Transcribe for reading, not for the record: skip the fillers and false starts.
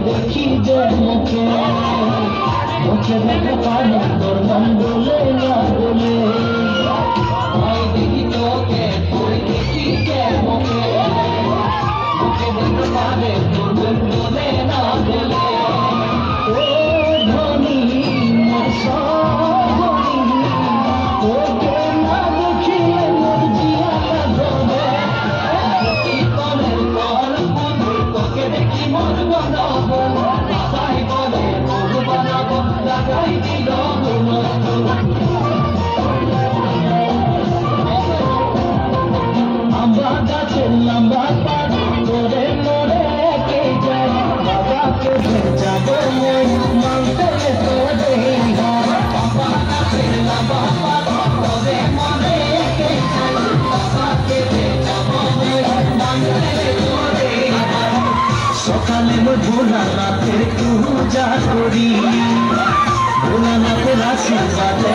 দেখি যে মুখে মুখে দেখা পানি তোর মন বলে না বলে দেখি তোকে তুই দেখি যে মুখে মুখে দেখা পানি তোর মন বলে না বলে ও ধনী মোর সধনী তোকে না দেখিলে মোর জিয়াটা ধরে দেখি কলের কল পুতুল তোকে দেখি মোর আম্বা গাছের লম্বা পাত তোরে মোরে কে যায় বাবাকে যাবো মানতে তোরে আম্বা গাছের লম্বা পাত তোরে মোরে কে যায় বাবাকে যাবো মানতে তোরে সকালে ভোলা রাতে পূজা করি ভোলানাথের আশীর্বাদে